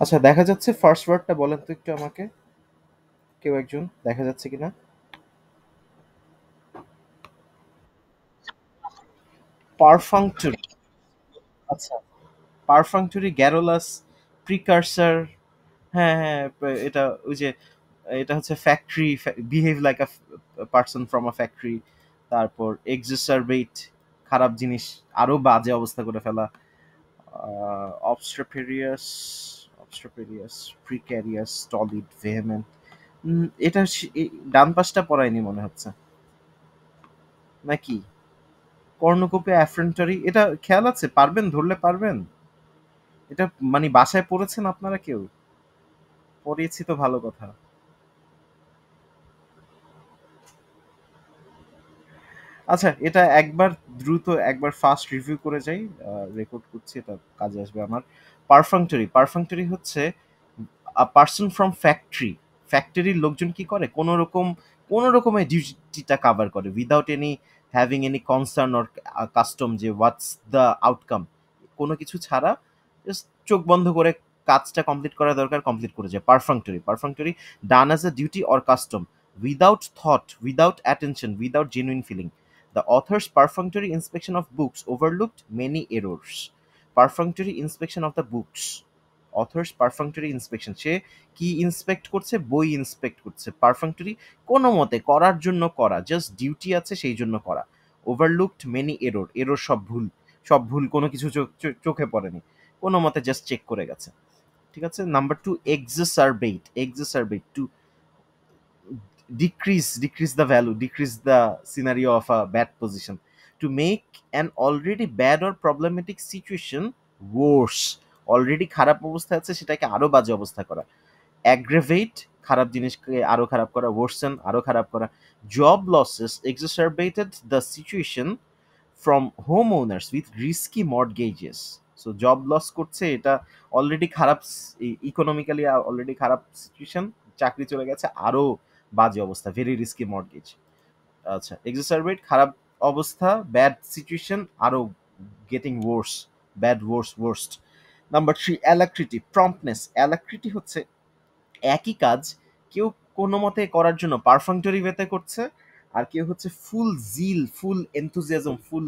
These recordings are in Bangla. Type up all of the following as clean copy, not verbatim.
আচ্ছা, দেখা যাচ্ছে ফার্স্ট ওয়ার্ডটা বলেন তো একটু আমাকে, কেউ একজন দেখা যাচ্ছে কিনা? পারফাংটরি। আচ্ছা, পারফাংটরি, গ্যারোলাস, প্রিকারসর। হ্যাঁ হ্যাঁ, এটা ওই যে, এটা হচ্ছে factory, behave like a person from a factory. তারপর এক্সারবেট, খারাপ জিনিস আরো বাজে অবস্থা করে ফেলা। অবস্ট্রাপেরিয়াস, অবস্ট্রাপেরিয়াস, প্রিক্যারিয়াস, টলিড, ভেহেমেন্ট। এটা ডান পাশটা পড়ায়নি মনে হচ্ছে, নাকি? কর্ণকূপে অ্যাফ্রন্টারি, এটা খেয়াল আছে? পারবেন, ধরলে পারবেন? এটা মানে বাসায় পড়েছেন আপনারা কেউ? পড়িয়েছি তো, ভালো কথা। আচ্ছা, এটা একবার দ্রুত, একবার ফাস্ট রিভিউ করে যাই। রেকর্ড করছি, এটা কাজে আসবে আমার। পারফাংটরি, পারফাংটরি হচ্ছে আ পারসন ফ্রম ফ্যাক্টরি। ফ্যাক্টরির লোকজন কি করে, কোনো রকমের ডিউটিটা কাভার করে without any having any concern or custom যে হোয়াটস দ্য আউটকাম, কোনো কিছু ছাড়া জাস্ট চোখ বন্ধ করে কাজটা কমপ্লিট করা দরকার, কমপ্লিট করে যায়। Perfunctory, perfunctory done as a duty or custom without thought, without attention, without genuine feeling. The author's perfunctory inspection of books overlooked many errors. Perfunctory inspection of the books. Author's perfunctory inspection, সে কি ইন্সপেক্ট করছে? বই ইন্সপেক্ট করছে। পারফাংটরি কোনো মতে করার জন্য করা, জাস্ট ডিউটি আছে সেই জন্য করা। ওভারলুকড মেনি এরর, এরর সব ভুল, সব ভুল, কোনো কিছু চোখে পড়েনি, কোনো মতে জাস্ট চেক করে গেছে। ঠিক আছে। Number two, exacerbate, exacerbate to decrease the value, decrease the scenario of a bad position, to make an already bad or problematic situation worse. Already খারাপ অবস্থায় আছে সেটাকে আরো বাজে অবস্থা করা। অ্যাগ্রাভেট, খারাপ জিনিসকে আরো খারাপ করা। ওয়ার্সেন, আরো খারাপ করা। Job losses exacerbated the situation from homeowners with risky mortgages. So job loss করছে, এটা অলরেডি খারাপ, ইকোনমিক্যালি অলরেডি খারাপ সিচুয়েশন, চাকরি চলে গেছে, আরো বাজে অবস্থা, ভেরি রিস্কি মর্টগেজ। আচ্ছা, এক্সারবেট খারাপ অবস্থা, ব্যাড সিচুয়েশন, আরো getting worse, bad, worse, worst. Number three, alacrity, promptness. Alacrity হচ্ছে একই কাজ কেউ কোনো মতে করার জন্য পারফাংটরি ওয়েতে করছে, আর কেউ হচ্ছে ফুল জিল, ফুল এনথুজিয়াজম, ফুল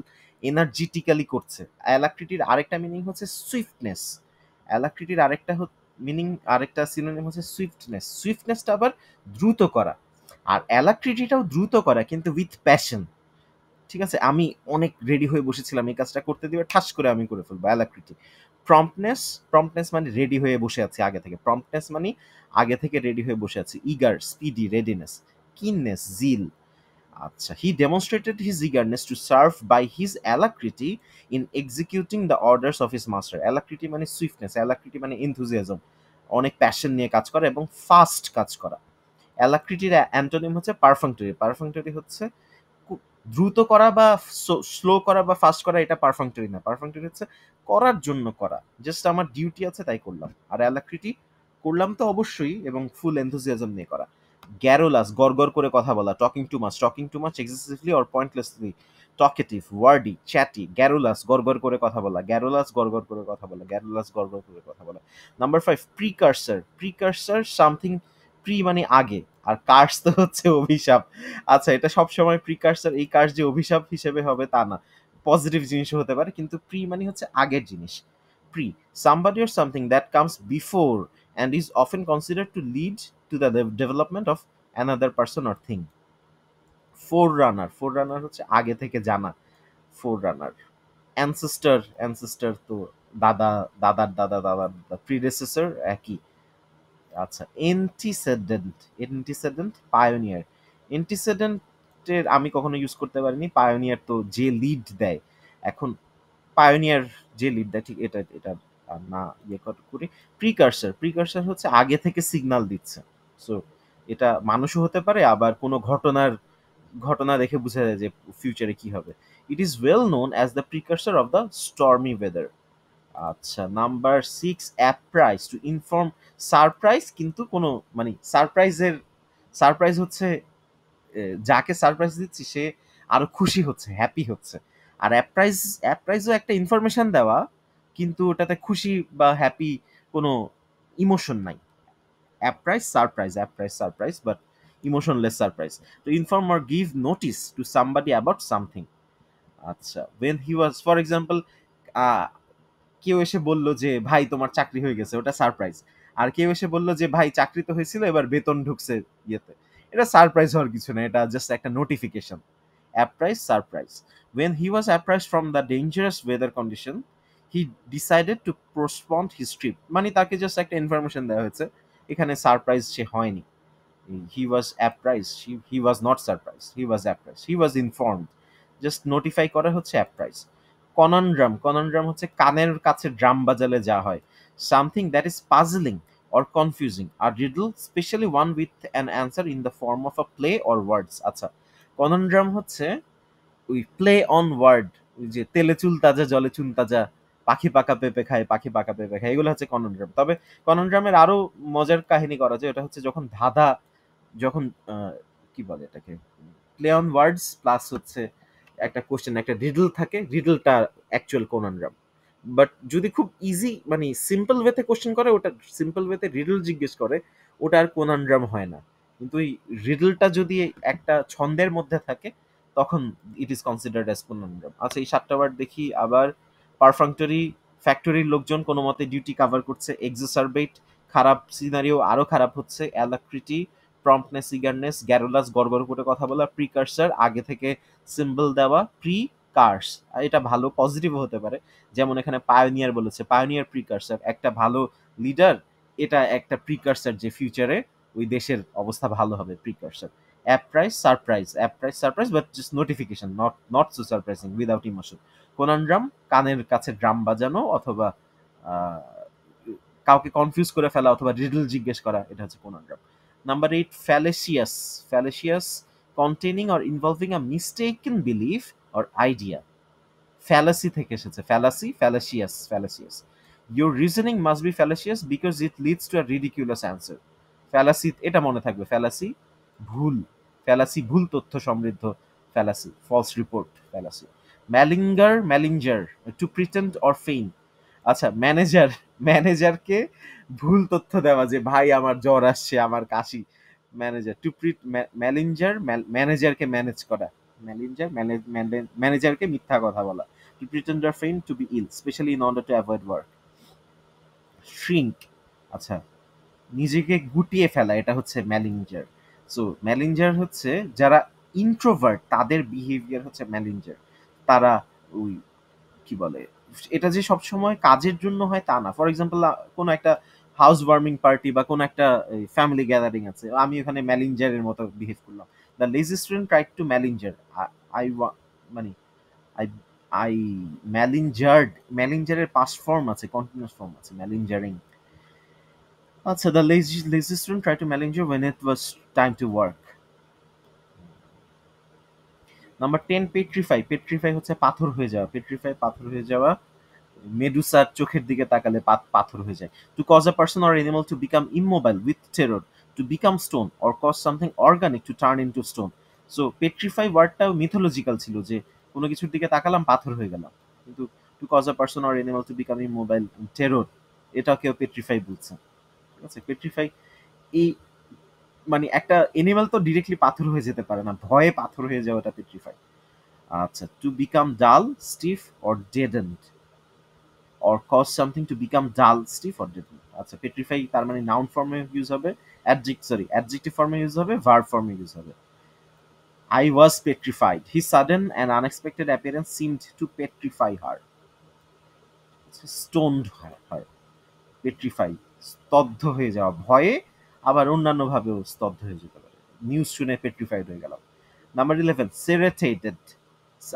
এনার্জিটিক্যালি করছে। অ্যালাক্রিটির আরেকটা মিনিং হচ্ছে সুইফটনেস। অ্যালাক্রিটির আরেকটা মিনিং, আরেকটা সিনোনিম হচ্ছে সুইফটনেস। সুইফটনেসটা আবার দ্রুত করা, আর অ্যালাক্রিটিটাও দ্রুত করা কিন্তু উইথ প্যাশন। ঠিক আছে, আমি অনেক রেডি হয়ে বসেছিলাম, এই কাজটা করতে দিবে, ঠাস করে আমি করে ফেলবো, অ্যালাক্রিটি। প্রম্পটনেস, প্রম্পটনেস মানে রেডি হয়ে বসে আছি আগে থেকে, প্রম্পটনেস মানে আগে থেকে রেডি হয়ে বসে আছি। Eager, speedy, readiness. Keenness, zeal. আচ্ছা, he demonstrated his eagerness to serve by his alacrity in executing the orders of his master. Alacrity মানে সুইফটনেস, অ্যালাক্রিটি মানে এনথুজিয়াজম, অনেক প্যাশন নিয়ে কাজ করা এবং ফাস্ট কাজ করা। অ্যালাক্রিটির অ্যান্টোনিম হচ্ছে পারফাংটরি। পারফাংটরি হচ্ছে দ্রুত করা বা স্লো করা বা ফাস্ট করা, এটা পারফাংটরি না। পারফাংটরি হচ্ছে করার জন্য করা, জাস্ট আমার ডিউটি আছে তাই করলাম। আর অ্যালাক্রিটি করলাম তো অবশ্যই, এবং ফুল এনথুজিয়াজম নিয়ে করা। গ্যারোলাস, গড়গড় করে কথা বলা, talking too much, talking too much excessively or pointlessly, talkative, wordy, chatty. Garrulous, গড়গড় করে কথা বলা, গ্যারোলাস, গড়গড় করে কথা বলা, গ্যারোলাস, গড়গড় করে কথা বলা। Number five, precursor. Precursor something, pre মানে আগে, আর কার্স তো হচ্ছে অভিশাপ। আচ্ছা, এটা সবসময় প্রিকারসর, এই কার্স যে অভিশাপ হিসেবে হবে তা না, পজিটিভ জিনিসও হতে পারে, কিন্তু প্রি মানে হচ্ছে আগের জিনিস। Pre, somebody or something that comes before and is often considered to lead to the development of another person or thing. Forerunner, forerunner হচ্ছে আগে থেকে জানা, ফোর রানার। অ্যানসেস্টার, অ্যানসেস্টার তো দাদা, দাদার দাদা, দাদার প্রিডেসেসর, একই। আচ্ছা, এন্টিসেডেন্ট, এন্টিসেডেন্ট, পায়োনিয়ার। এন্টিসেডেন্টের আমি কখনো ইউজ করতে পারিনি। পায়োনিয়ার তো যে লিড দেয়, এখন পায়োনিয়ার যে লিড দেয়, ঠিক এটা এটা না ইয়ে করি। প্রিকারসর, প্রিকারসর হচ্ছে আগে থেকে সিগন্যাল দিচ্ছে। সো এটা মানুষও হতে পারে, আবার কোনো ঘটনা দেখে বোঝা যায় যে ফিউচারে কি হবে। It is well known as the precursor of the stormy weather. আচ্ছা, number six, apprise, to inform. Surprise কিন্তু কোনো মানে সারপ্রাইজের, সারপ্রাইজ হচ্ছে যাকে সারপ্রাইজ দিচ্ছি সে আরো খুশি হচ্ছে, হ্যাপি হচ্ছে। আর অ্যাপ্রাইজ, অ্যাপ্রাইজও একটা ইনফরমেশন দেওয়া, কিন্তু ওটাতে খুশি বা হ্যাপি কোনো ইমোশন নাই। Apprise surprise, but emotionless surprise. তো inform or give notice to somebody about something. আচ্ছা, when he was for example, কেউ এসে বলল যে ভাই তোমার চাকরি হয়ে গেছে, ওটা সারপ্রাইজ। আর কেউ এসে বলল যে ভাই চাকরি তো হয়েছিল, এবার বেতন ঢুকছে ইয়েতে, এটা সারপ্রাইজ হওয়ার কিছু না, এটা জাস্ট একটা notification. Apprise surprise. When he was apprised from the dangerous weather condition, he decided to postpone his trip. মানে তাকে জাস্ট একটা ইনফরমেশন দেওয়া হয়েছে, এখানে সারপ্রাইজ সে হয়নি। He was apprised, he was not surprised, he was apprised, he was informed, just notify করা হচ্ছে অ্যাপ্রাইজ। কননড্রাম হচ্ছে কানের কাছে ড্রাম বাজালে যা হয়, something that is puzzling or confusing, a riddle, especially one with an answer in the form of a play or words। আচ্ছা, কননড্রাম হচ্ছে ওই প্লে অন ওয়ার্ড, ওই যে তেলে চুল তাজা জলে চুন তাজা, পাখি পাকা পেঁপে খায়, পাখি পাকা পেঁপে খায়, এগুলো হচ্ছে কননড্রাম। তবে কননড্রামের আরো মজার কাহিনী করা যায়, এটা হচ্ছে যখন ধাঁধা, যখন কি বলে এটাকে, প্লে অন ওয়ার্ডস প্লাস হচ্ছে একটা কোশ্চেন, একটা রিডল থাকে, রিডলটা অ্যাকচুয়াল কননড্রাম। বাট যদি খুব ইজি মানে সিম্পল ওয়েতে কোশ্চেন করে, ওটা সিম্পল ওয়েতে রিডল জিজ্ঞেস করে, ওটা আর কোনানড্রাম হয় না। কিন্তু এই রিডলটা যদি একটা ছন্দের মধ্যে থাকে, তখন ইট ইজ কনসিডার্ড অ্যাজ কোনানড্রাম। আচ্ছা, এই 7টা ওয়ার্ড দেখি আবার। পারফাংটরি, ফ্যাক্টরির লোকজন কোনো মতে ডিউটি কাভার করছে। এক্সাসারবেট, খারাপ সিনারিও আরো খারাপ হচ্ছে। অ্যালাক্রিটি, প্রম্পটনেস, ইগারনেস। গ্যারোলাস, গড়গড় করে কথা বলা। প্রিকার্সার, আগে থেকে সিম্বল দেওয়া। প্রি কার্স, এটা ভালো পজিটিভ হতে পারে, যেমন এখানে পায়োনিয়ার বলেছে, পায়োনিয়ার প্রিকার্সার, একটা ভালো লিডার, এটা একটা প্রিকার্সার যে ফিউচারে ওই দেশের অবস্থা ভালো হবে, precursor. Apprise surprise, but just notification, not so surprising, without emotion. Conundrum, কানের কাছে ড্রাম বাজানো অথবা আহ, কাউকে কনফিউজ করে ফেলা অথবা রিডল জিজ্ঞেস করা, এটা হচ্ছে conundrum. Number 8, fallacious, containing or involving a mistaken belief or idea. Fallacy থেকে এসেছে, fallacious. Your reasoning must be fallacious because it leads to a ridiculous answer. Fallacy, এটা মনে থাকবে, ফ্যালাসি ভুল, ফ্যালাসি ভুল তথ্য সমৃদ্ধ, fallacy false report, fallacy. Malinger, to pretend or feign. আচ্ছা, ম্যানেজারকে ভুল তথ্য দেওয়া যে ভাই আমার জ্বর আসছে, আমার কাশি। ম্যানেজার টু ম্যানেজারকে ম্যানেজ করা। ম্যানেজারকে মিথ্যা কথা বলা। To pretend or feign, to be ill, specially in order to avoid work. Shrink, আচ্ছা, নিজেকে গুটিয়ে ফেলা, এটা হচ্ছে ম্যালিঞ্জার। সো ম্যালিঞ্জার হচ্ছে যারা ইন্ট্রোভার্ট, তাদের বিহেভিয়ার হচ্ছে ম্যালিঞ্জার। তারা ওই কি বলে, এটা যে সবসময় কাজের জন্য হয় তা না। ফর এক্সাম্পল, কোনো একটা হাউস ওয়ার্মিং পার্টি বা কোনো একটা ফ্যামিলি গ্যাদারিং আছে, আমি ওখানে ম্যালিঞ্জারের মতো বিহেভ করলাম। The lazy student tried to malinger, I মানে আই আই ম্যালিঞ্জারের পাস্ট ফর্ম আছে, কন্টিনিউয়াস ফর্ম আছে, ম্যালিঞ্জারিং। আচ্ছা, the lazy student try to malinger when it was time to work. Number 10, petrify হচ্ছে পাথর হয়ে যাওয়া, পাথর হয়ে যাওয়া। মেডুসার চোখের দিকে তাকালে পাথর হয়ে যায়। To cause a person or animal to become immobile with terror, to become stone or cause something organic to turn into stone. So petrify ওয়ার্ডটাও মিথোলজিক্যাল ছিল, যে কোনো কিছুর দিকে তাকালাম পাথর হয়ে গেলাম। কিন্তু to cause a person or animal to become immobile terror, এটাকেও পেট্রিফাই বলছে। ঠিক আছে, পেট্রিফাই এই মানে একটা এনিমাল তো ডিরেক্টলি পাথর হয়ে যেতে পারে না, ভয়ে পাথর হয়ে যাওয়াটা পেট্রিফাই। আচ্ছা, টু বিকাম ডাল, স্টিফ or ডেডেন্ড, or cause something to become dull, stiff or deadened। আচ্ছা, পেট্রিফাই তার মানে নাউন ফর্মে ইউজ হবে, অ্যাডজেক্টিভ ফর্মে ইউজ হবে, ভার্ব ফর্মে ইউজ হবে। I was petrified, his sudden and unexpected appearance seemed to petrify her। স্টোনড হয়, পেট্রিফাই স্তব্ধ হয়ে যাওয়া, ভয়ে আবার অন্যান্য ভাবেও স্তব্ধ হয়ে যেতে পারে। নিউজ শুনে পেট্রিফাইড হয়ে গেলাম। নাম্বার 11, সেরেটেটেড।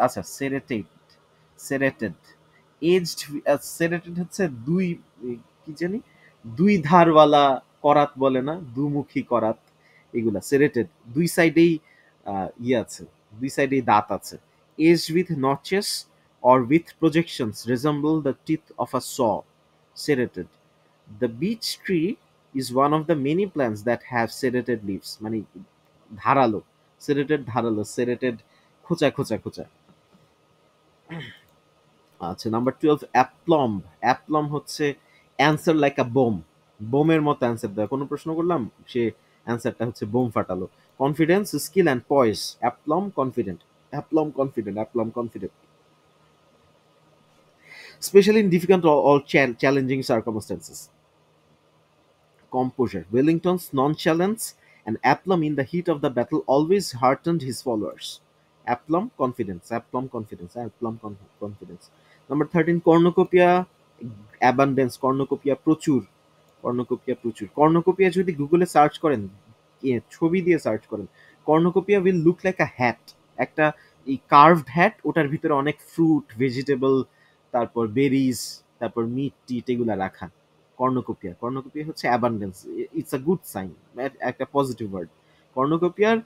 আচ্ছা, সেরেটেড, এজড। সেরেটেড হচ্ছে দুই, কি জানি, দুই ধারওয়ালা করাত বলে না, দুমুখী করাত, এগুলা সেরেটেড। দুই সাইডেই ইয়ে আছে, দুই সাইডেই দাঁত আছে। Edged with notches or with projections resemble the teeth of a saw, serrated. The beech tree is one of the many plants that have serrated leaves, মানে ধারালো, ধারালো, serrated খোঁচা খোঁচা খোঁচা। আচ্ছা, নাম্বার 12, অ্যাপ্লম। অ্যাপ্লম হচ্ছে অ্যান্সার লাইক আ বোম, বোমের মতো অ্যান্সার দেয়, কোনো প্রশ্ন করলাম সে অ্যান্সারটা হচ্ছে বোম ফাটালো। Confidence, skill and poise, aplomb, confident, aplomb, confident, aplomb, confident, specially in difficult or challenging circumstances. Composure, Wellington's nonchalance and aplomb in the heat of the battle always heartened his followers. Aplomb, confidence, aplomb, confidence, aplomb, confidence. Number 13, cornucopia, abundance, cornucopia, প্রচুর, কর্ণকোপিয়া প্রচুর। কর্ণকোপিয়া যদি গুগলে সার্চ করেন, ছবি দিয়ে সার্চ করেন, cornucopia will look like a hat, একটা এই কার্ভড হ্যাট, ওটার ভিতরে অনেক ফ্রুট, ভেজিটেবল, তারপর বেরিজ, তারপর মিট টিট এগুলা রাখা। কর্ণকোপিয়া, কর্ণকোপিয়া হচ্ছে abundance, it's a good sign, একটা পজিটিভ ওয়ার্ড। কর্ণকোপিয়ার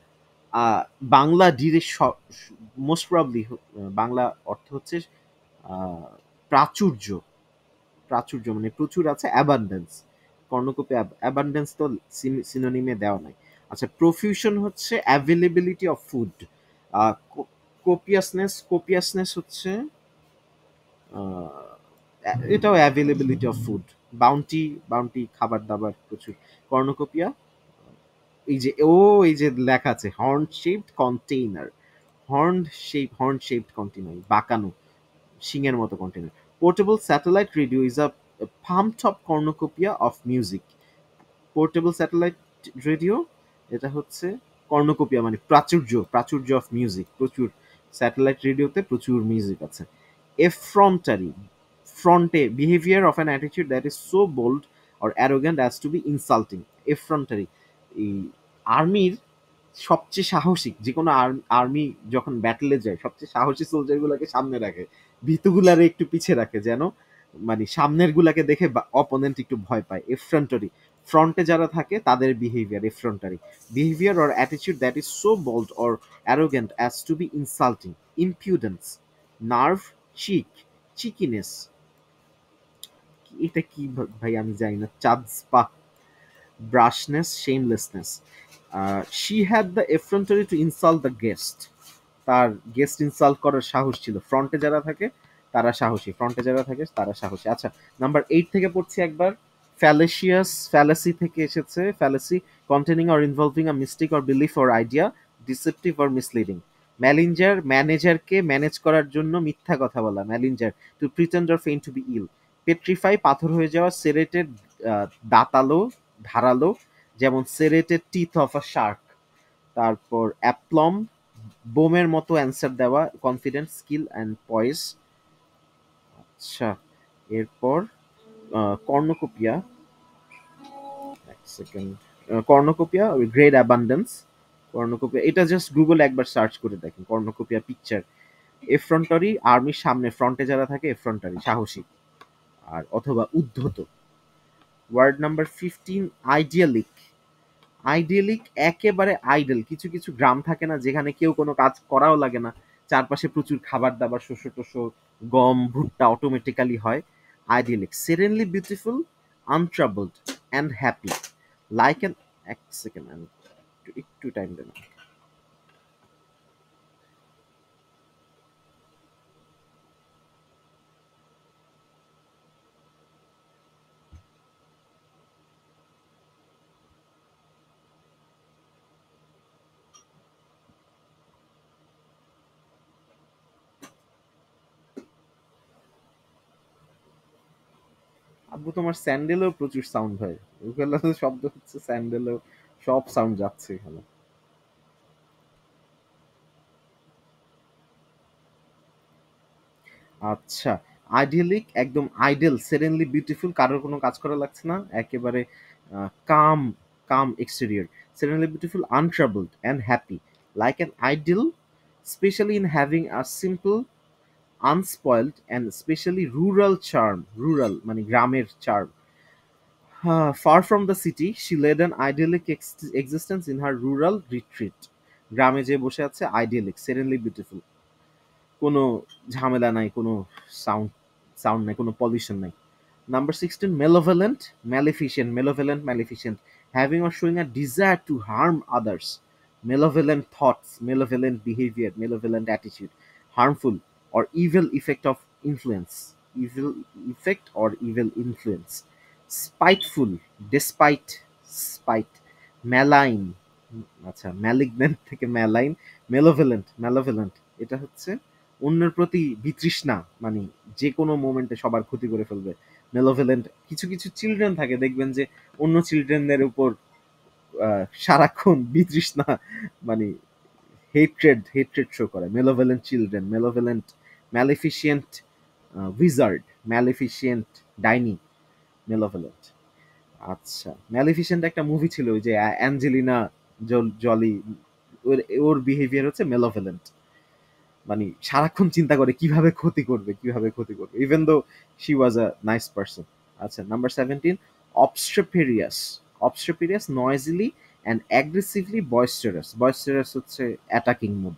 আহ, Bangla direct, most probably Bangla অর্থ হচ্ছে আহ, প্রাচুর্য, প্রাচুর্য মানে প্রচুর আছে, অ্যাবান্ডেন্স। কর্ণকূপে অ্যাবান্ডেন্স তো সিনোনিমে দেওয়া নাই। আচ্ছা, প্রফিউশন হচ্ছে অ্যাভেলেবিলিটি অফ ফুড। কোপিয়াসনেস, কোপিয়াসনেস হচ্ছে এটাও availability of food. Bounty, bounty খাবার দাবার প্রচুর। কর্ণকোপিয়া, এই যে এই যে লেখা আছে horn shaped container, horn shaped container, বাঁকানো শিংয়ের মতো container. Portable satellite radio is a palm top cornucopia of music. Portable satellite radio, এটা হচ্ছে কর্ণকোপিয়া মানে প্রাচুর্য, প্রাচুর্য অফ মিউজিক, প্রচুর স্যাটেলাইট রেডিওতে প্রচুর মিউজিক আছে। এফ্রন্টারি, ফ্রন্টে, behaviour of an attitude that is so bold or arrogant as to be insulting. Effrontery, এই আর্মির সবচেয়ে সাহসী, যে কোনো আর্মি যখন ব্যাটেলে যায় সবচেয়ে সাহসী সোলজার গুলাকে সামনে রাখে, ভীতুগুলারে একটু পিছে রাখে, যেন মানে সামনের গুলাকে দেখে অপোনেন্ট একটু ভয় পায়। এফ্রন্টারি, ফ্রন্টে যারা থাকে তাদের behaviour effrontery. Behaviour or attitude that is so bold or arrogant as to be insulting. Impudence, nerve, cheek, cheekiness, এটা কি ভাই আমি জানি না, চাঁদপা, brashness, shamelessness. She had the effrontery to insult the guest, তার গেস্ট ইনসাল্ট করার সাহস ছিল। ফ্রন্টে যারা থাকে তারা সাহসী, ফ্রন্টে যারা থাকে তারা সাহসী। আচ্ছা, নাম্বার 8 থেকে পড়ছি একবার। ফ্যালেসিয়াস, ফ্যালাসি থেকে এসেছে, fallacy containing or involving a mistake or belief or idea, deceptive or misleading. Malinger, ম্যানেজারকে ম্যানেজ করার জন্য মিথ্যা কথা বলা, malinger, to pretend or feign to be ill. Petrify, পাথর হয়ে যাওয়া। সেরেটেড, দাঁতালো, ধারালো, যেমন serrated teeth of a shark. তারপর অ্যাপ্লম, বোমের মতো অ্যান্সার দেওয়া। Confidence, skill and poise. আচ্ছা, এরপর কর্ণকোপিয়া, এক second, cornucopia great abundance. Cornucopia, এটা জাস্ট গুগল একবার সার্চ করে দেখেন, কর্ণকোপিয়া পিকচার। এফ্রন্টারি, আর্মির সামনে ফ্রন্টে যারা থাকে এফ্রন্টারি, সাহসী আর অথবা উদ্ধত। Ward number 15, আইডিয়ালিক। আইডিয়ালিক একেবারে আইডল, কিছু কিছু গ্রাম থাকে না যেখানে কেউ কোনো কাজ করাও লাগে না, চারপাশে প্রচুর খাবার দাবার, শস্য টস্য, গম ভুট্টা অটোমেটিক্যালি হয়। Idyllic, serenely beautiful, untroubled and happy, like an, এক সেকেন্ড আমি একটু টাইম দেন। আব্বু তোমার স্যান্ডেলেও প্রচুর সাউন্ড হয়, ওগুলো তো শব্দ হচ্ছে স্যান্ডেলেও, সব সাউন্ড যাচ্ছে এখানে। আচ্ছা, আইডিয়ালিক একদম আইডেল, সেরেনলি বিউটিফুল, কারোর কোনো কাজ করা লাগছে না, একেবারে calm, calm exterior. Serenely beautiful, untroubled and happy, like an idyll, specially in having a simple, unspoiled and specially rural charm, rural মানে গ্রামের charm. Far from the city she led an idyllic existence in her rural retreat. গ্রামে যে বসে আছে, আইডিয়ালিক, সেরেনলি বিউটিফুল, কোনো ঝামেলা নাই, কোনো সাউন্ড, সাউন্ড নাই, কোনো পলিউশন নাই। Number 16, malevolent, maleficent, malevolent, maleficent, having or showing a desire to harm others, malevolent thoughts, malevolent behavior, malevolent attitude, harmful or evil effect of influence, evil effect or evil influence. Spiteful, despite, spite, malign, আচ্ছা ম্যালিগন্যান্ট থেকে ম্যালাইন, মেলোভেলেন্ট, ম্যালোভেলেন্ট এটা হচ্ছে অন্যের প্রতি বিতৃষ্ণা, মানে যে কোনো মোমেন্টে সবার ক্ষতি করে ফেলবে। মেলোভেলেন্ট, কিছু কিছু চিলড্রেন থাকে দেখবেন যে অন্য চিলড্রেনদের উপর সারাক্ষণ বিতৃষ্ণা, মানে হেট্রেড শো করে। মেলোভেলেন্ট চিলড্রেন, মেলোভেলেন্ট, ম্যালিফিশিয়েন্ট উইজার্ড, ম্যালিফিশিয়েন্ট ডাইনি, মেলোভেলেন্ট। আচ্ছা, ম্যালিফিসেন্ট একটা মুভি ছিল ওই যে অ্যাঞ্জেলিনা জলি, ওর ওর বিহেভিয়ার হচ্ছে মেলোভেলেন্ট, মানে সারাক্ষণ চিন্তা করে কিভাবে ক্ষতি করবে, কিভাবে ক্ষতি করবে, even though she was a nice person. আচ্ছা, number 17, obstreperous. Obstreperous, noisily and aggressively boisterous. Boisterous হচ্ছে attacking mood.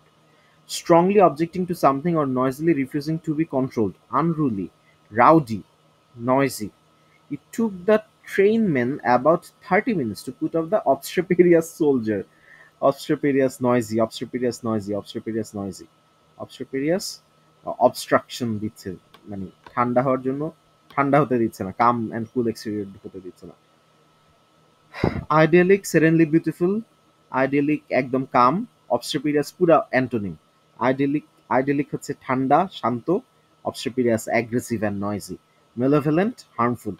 Strongly objecting to something or noisily refusing to be controlled, unruly, rowdy, noisy. It took the trainmen about 30 minutes to put off the obstreperous soldier. Obstreperous, noisy, obstreperous, noisy, obstreperous, noisy. Obstreperous obstruction দিচ্ছে, মানে ঠান্ডা হওয়ার জন্য ঠান্ডা হতে দিচ্ছে না, কাম অ্যান্ড কুল এক্সটেরিয়র হতে দিচ্ছে না। আইডিয়ালিক, সেরেনলি বিউটিফুল। আইডিয়ালিক একদম কাম, অবস্ট্রেপিরিয়াস পুরা অ্যান্টোনিম। আইডিয়ালিক, আইডিয়ালিক হচ্ছে ঠান্ডা শান্ত, obstreperous aggressive and noisy, malevolent harmful.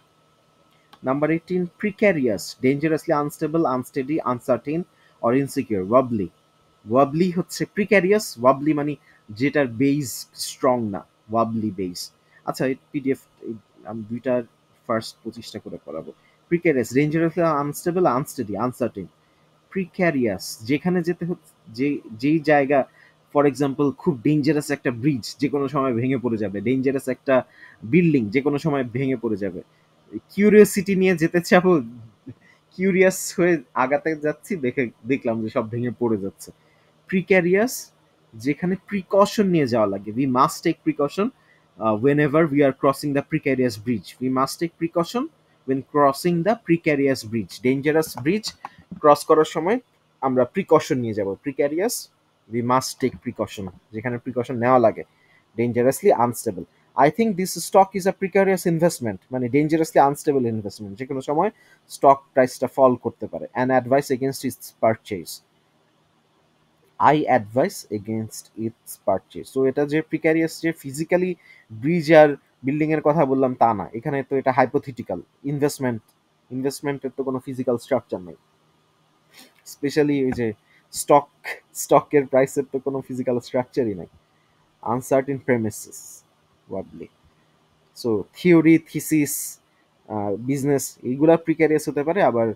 Number 18, precarious, dangerously unstable, unsteady, uncertain or insecure, wobbly. Wobbly হচ্ছে precarious, wobbly মানে যেটার বেস স্ট্রং না, wobbly বেস। আচ্ছা, এই পিডিএফ আমি দুইটার ফার্স্ট 25টা করে পড়াবো। precarious, dangerously unstable, unsteady, uncertain, প্রিক্যারিয়াস যেখানে যেতে হচ্ছে, যে যেই জায়গা, ফর এক্সাম্পল খুব ডেঞ্জারাস একটা ব্রিজ যে কোনো সময় ভেঙে পড়ে যাবে, ডেঞ্জারাস একটা বিল্ডিং যে কোনো সময় ভেঙে পড়ে যাবে। কিউরিওসিটি নিয়ে যেতে চাবো, কিউরিয়াস হয়ে আগাতে যাচ্ছি, দেখলাম যে সব ভেঙে পড়ে যাচ্ছে। প্রিক্যারিয়াস, যেখানে প্রিকশন নিয়ে যাওয়া লাগে, we must take precaution whenever we are crossing the precarious bridge. We must take precaution when crossing the precarious bridge. Dangerous bridge cross করার সময় আমরা প্রিকশন নিয়ে যাব। Precarious, we must take precaution, যেখানে প্রিকশন নেওয়া লাগে। Dangerously unstable, I think this stock is a precarious investment, মানে ডেঞ্জারাসলি আনস্টেবল ইনভেস্টমেন্ট, যে কোনো সময় স্টক প্রাইসটা ফল করতে পারে। And advise against its purchase, I advise against its purchase. So এটা যে প্রিক্যারিয়াস যে ফিজিক্যালি ব্রিজ আর বিল্ডিং এর কথা বললাম তা না, এখানে তো এটা হাইপোথেটিক্যাল ইনভেস্টমেন্ট, ইনভেস্টমেন্টের তো কোনো ফিজিক্যাল স্ট্রাকচার নেই। স্পেশালি ওই যে স্টক, স্টকের প্রাইসের তো কোনো ফিজিক্যাল স্ট্রাকচারই নাই। Uncertain premises, wobbly. So theory, thesis, business এইগুলা প্রিক্যারিয়াস হতে পারে, আবার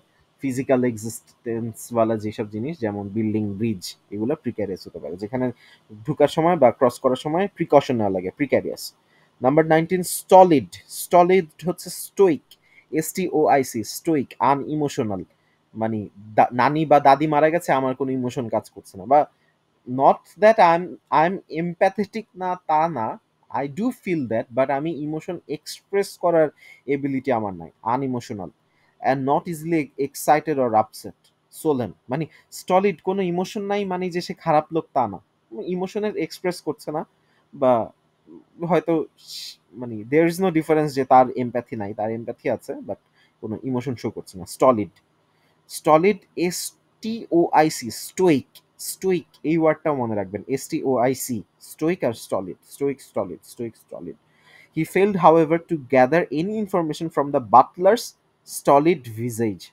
ফিজিক্যাল এক্সিস্টেন্সওয়ালা যেসব জিনিস যেমন বিল্ডিং, ব্রিজ, এগুলো প্রিক্যারিয়াস হতে পারে, যেখানে ঢুকার সময় বা ক্রস করার সময় প্রিকশন নেওয়া লাগে, প্রিক্যারিয়াস। নাম্বার 19, স্টলিড। স্টলিড হচ্ছে স্টোইক, STOIC, স্টোইক, আনইমোশনাল, মানে নানি বা দাদি মারা গেছে আমার কোনো ইমোশন কাজ করছে না, বা not that I am empathetic না তা না, I do feel that, but আমি ইমোশন এক্সপ্রেস করার এবিলিটি আমার নাই, unemotional. And not easily excited or upset, solemn, মানে স্টলিড, কোনো ইমোশন নাই মানে যে সে খারাপ লোক তা না, ইমোশনের এক্সপ্রেস করছে না, বা হয়তো মানে দেয়ার ইজ নো ডিফারেন্স যে তার এমপ্যাথি নাই, তার এমপ্যাথি আছে বাট কোনো ইমোশন শো করছে না, stolid. Stolid, STOIC, stoic. Stoic এই ওয়ার্ডটাও মনে রাখবেন, STOIC, স্টোইক আর stolid, stoic, stolid, stoic, stolid. He failed, however, to gather any information from the butler's stolid visage.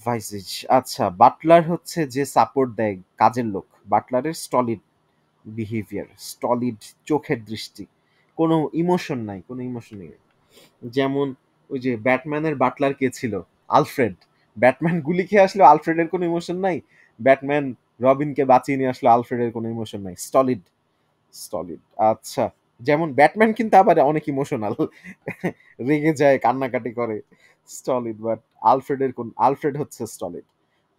Visage, আচ্ছা, বাটলার হচ্ছে যে সাপোর্ট দেয় কাজের লোক, বাটলারের স্টলিড বিহেভিয়ার, স্টলিড চোখের দৃষ্টি, কোনো ইমোশন নাই, কোনো ইমোশন নেই। যেমন ওই যে ব্যাটম্যানের বাটলার কে ছিল, আলফ্রেড। ব্যাটম্যান গুলি খেয়ে আসলো, আলফ্রেডের কোনো ইমোশন নাই। ব্যাটম্যান রবিনকে বাঁচিয়ে নিয়ে আসলো, আলফ্রেডের কোনো ইমোশন নাই, স্টলিড, স্টলিড। আচ্ছা, যেমন ব্যাটম্যান কিন্তু আবার অনেক ইমোশনাল, রেগে যায়, কান্নাকাটি করে, স্টলিড, বাট আলফ্রেড হচ্ছে স্টলিড।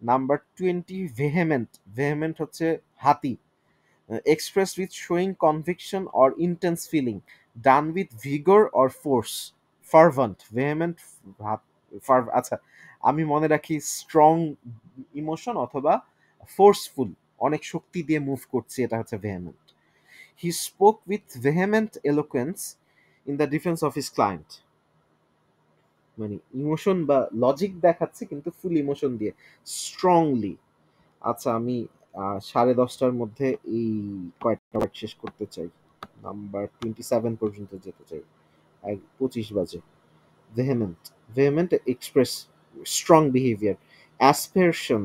নাম্বার 20, ভেহেমেন্ট। ভেহেমেন্ট হচ্ছে হাতি, expressed with showing conviction or intense feeling, done with vigor or force, fervent, vehement, আচ্ছা আমি মনে রাখি স্ট্রং ইমোশন অথবা ফোর্সফুল, অনেক শক্তি দিয়ে মুভ করছে, এটা হচ্ছে vehement. He spoke with vehement eloquence in the defence of his client. মানে ইমোশন বা লজিক দেখাচ্ছে কিন্তু ফুল ইমোশন দিয়ে স্ট্রংলি। আচ্ছা আমি 10:30টার মধ্যে এই কয়েকটা ওয়ার্ড শেষ করতে চাই, নাম্বার 27 পর্যন্ত যেতে চাই। 25 বাজে। Vehement, vehement express strong behaviour. Aspersion,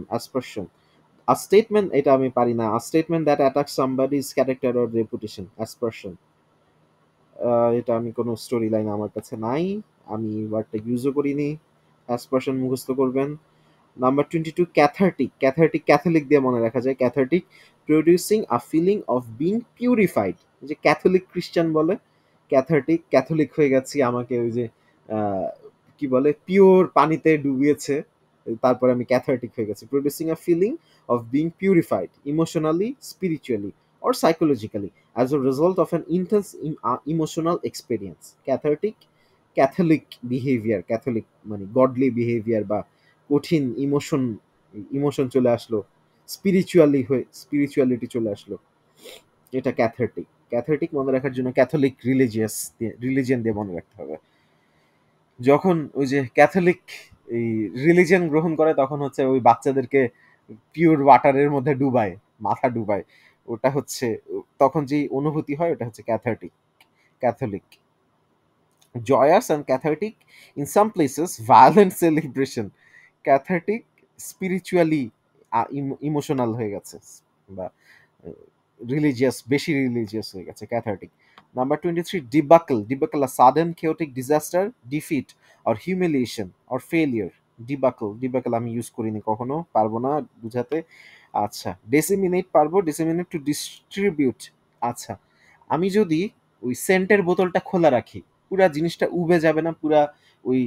a statement, এটা আমি পারি না। A statement that attack somebody's character or reputation, aspersion. এটা আমি কোনো স্টোরি লাইন আমার কাছে নাই, আমি ওয়ার্ডটা ইউজও করিনি। অ্যাসপারশন মুখস্থ করবেন। নাম্বার 22 ক্যাথার্টিক, ক্যাথার্টিক ক্যাথলিক দিয়ে মনে রাখা যায়। Cathartic producing a feeling of being purified, যে ক্যাথলিক খ্রিস্টান বলে ক্যাথার্টিক, ক্যাথলিক হয়ে গেছি, আমাকে ওই যে আহ, কি বলে পিওর পানিতে ডুবিয়েছে, তারপরে আমি ক্যাথার্টিক হয়ে গেছি। Producing a feeling of being purified emotionally, spiritually or psychologically as a result of an intense emotional experience. Cathartic, Catholic behaviour, Catholic মানে গডলি বিহেভিয়ার বা কঠিন ইমোশন, ইমোশন চলে আসলো, স্পিরিচুয়ালি হয়ে স্পিরিচুয়ালিটি চলে আসলো, এটা ক্যাথার্টিক। ক্যাথার্টিক মনে রাখার জন্য ক্যাথলিক রিলিজিয়ন দিয়ে মনে রাখতে হবে। যখন ওই যে ক্যাথলিক এই রিলিজিয়ন গ্রহণ করে তখন হচ্ছে ওই বাচ্চাদেরকে পিওর ওয়াটারের মধ্যে ডুবায়, মাথা ডুবায়, ওটা হচ্ছে তখন যে অনুভূতি হয় ওটা হচ্ছে cathartic, Catholic. Joyous and cathartic, in some places violent celebration. Cathartic spiritually emotional হয়ে গেছে বা রিলিজিয়াস, বেশি রিলিজিয়াস হয়ে গেছে cathartic. Number 23 debacle, debacle a sudden chaotic disaster, defeat or humiliation or failure. Debacle, debacle আমি ইউজ করিনি কখনো, পারবো না বুঝাতে। আচ্ছা ডেসিমিনেট পারবো, ডেসিমিনেট টু ডিস্ট্রিবিউট। আচ্ছা আমি যদি ওই সেন্টের বোতলটা খোলা রাখি, পুরা জিনিসটা উবে যাবে না, পুরা ওই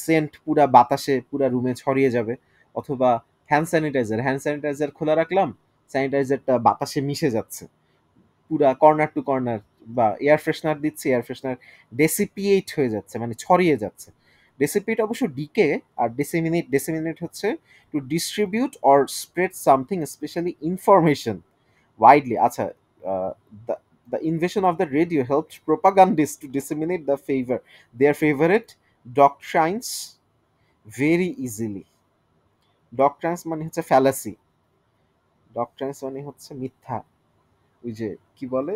সেন্ট পুরা বাতাসে পুরা রুমে ছড়িয়ে যাবে। অথবা হ্যান্ড স্যানিটাইজার খোলা রাখলাম, স্যানিটাইজারটা বাতাসে মিশে যাচ্ছে পুরা কর্নার টু কর্নার, বা এয়ার ফ্রেশনার দিচ্ছি, এয়ার ফ্রেশনার ডেসিপিয়েট হয়ে যাচ্ছে মানে ছড়িয়ে যাচ্ছে। ডেসিপিয়েট অবশ্য ডিকে, আর ডেসিমিনেট, ডেসিমিনেট হচ্ছে two distribute or spread something specially information widely. আচ্ছা uh, the the invention of the radio helped propagandists to disseminate their favorite doctrines very easily. Doctrines মানে হচ্ছে ফ্যালাসি, ডক্ট্রাইন্স মানে হচ্ছে মিথ্যা। ওই যে কি বলে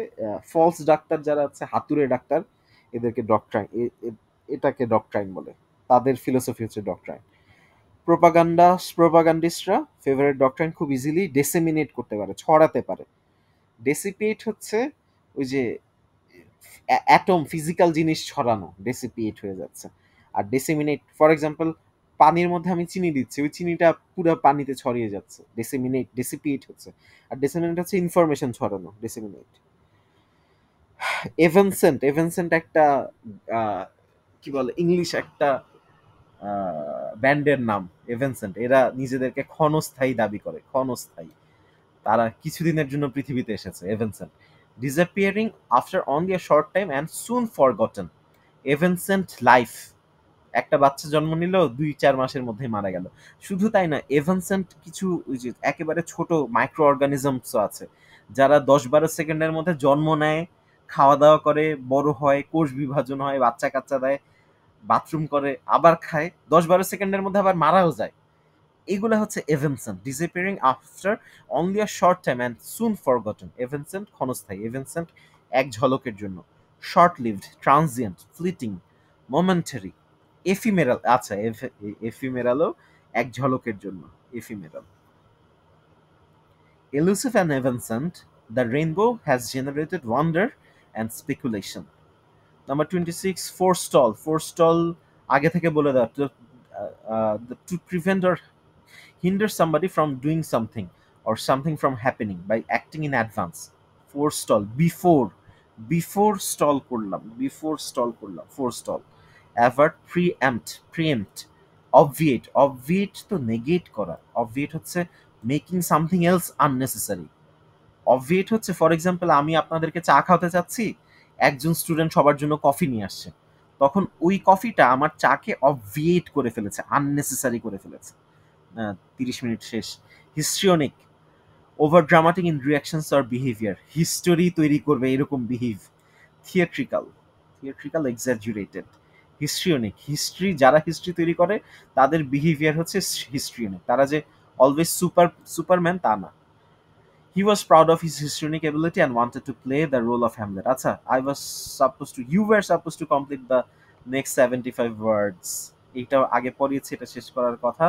ফলস ডাক্তার যারা আছে, হাতুড়ে ডাক্তার, এদেরকে ডক্ট্রাইন, এটাকে ডক্ট্রাইন বলে, তাদের ফিলোসফি হচ্ছে ডক্ট্রাইন। প্রোপাগান্ডিস্টরা ফেভারিট ডক্ট্রাইন খুব ইজিলি ডেসেমিনেট করতে পারে, ছড়াতে পারে। ডেসিপিয়েট হচ্ছে ওই যে অ্যাটম, ফিজিক্যাল জিনিস ছড়ানো, ডেসিপিয়েট হয়ে যাচ্ছে। আর ডেসিমিনেট, ফর এক্সাম্পল পানির মধ্যে আমি চিনি দিচ্ছি, ওই চিনিটা পুরো পানিতে ছড়িয়ে যাচ্ছে, ডেসিমিনেট, ডেসিপিয়েট হচ্ছে। আর ডেসিমিনেট হচ্ছে ইনফরমেশন ছড়ানো, ডেসিমিনেট। এভেনসেন্ট, এভেনসেন্ট একটা কি বলে ইংলিশ একটা ব্যান্ডের নাম, এভেনসেন্ট। এরা নিজেদেরকে ক্ষণস্থায়ী দাবি করে, ক্ষণস্থায়ী, তারা কিছুদিনের জন্য পৃথিবীতে এসেছে। Evanescent disappearing after only a short time and soon forgotten. Evanescent life, একটা বাচ্চা জন্ম নিল 2-4 মাসের মধ্যেই মারা গেল। শুধু তাই না, এভেনসেন্ট কিছু ওই যে একেবারে ছোট মাইক্রো অর্গানিজমসও আছে যারা 10-12 সেকেন্ডের মধ্যে জন্ম নেয়, খাওয়া দাওয়া করে, বড় হয়, কোষ বিভাজন হয়, বাচ্চা কাচ্চা দেয়, বাথরুম করে, আবার খায়, 10-12 সেকেন্ডের মধ্যে আবার মারাও যায়। এগুলো হচ্ছে evanescent, disappearing after only a short time and soon forgotten. Evanescent ক্ষণস্থায়ী, এভেনসেন্ট এক ঝলকের জন্য। Short lived, transient, fleeting, momentary. Ephemeral, আচ্ছা এফিমেরালও এক ঝলকের জন্য, ephemeral. Elusive and evanescent, the rainbow has generated wonder and speculation. Number 26 forestall, forestall আগে থেকে বলে দেওয়া, to prevent or hinder somebody from doing something or something from happening by acting in advance. Forestall, before stall করলাম, forestall. Avert, preempt, obviate তো negate করা, obviate হচ্ছে making something else unnecessary. obviate হচ্ছে ফর এক্সাম্পল আমি আপনাদেরকে চা খাওয়াতে চাচ্ছি, একজন স্টুডেন্ট সবার জন্য কফি নিয়ে আসছে, তখন ওই কফিটা আমার চাকে obviate করে ফেলেছে, unnecessary করে ফেলেছে। 30 মিনিট শেষ। Histrionic, over dramatic in reactions or behaviour, history তৈরি করবে এরকম বিহেভ। থিয়েট্রিক্যাল, এক্সাজুরেটেড, হিস্ট্রিওনিক, হিস্ট্রি যারা হিস্ট্রি তৈরি করে তাদের বিহেভিয়ার হচ্ছে হিস্ট্রিওনিক, তারা যে অলওয়েজ সুপারম্যান তা না। He was proud of his histrionic ability and wanted to play the role of Hamlet. আচ্ছা, you were supposed to complete the next 75 words. এইটা আগে পড়িয়েছি, এটা শেষ করার কথা।